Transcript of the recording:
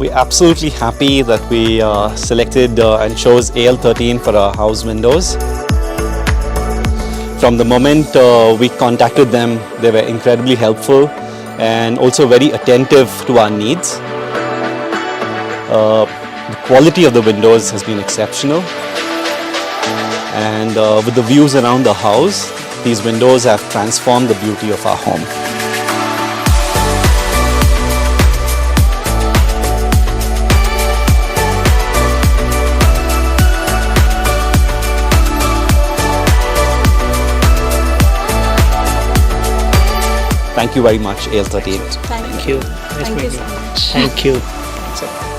We're absolutely happy that we selected and chose AL13 for our house windows. From the moment we contacted them, they were incredibly helpful and also very attentive to our needs. The quality of the windows has been exceptional, and with the views around the house, these windows have transformed the beauty of our home. Thank you very much, AL13. Thank you. Thank you. Thank you so much. Thank you.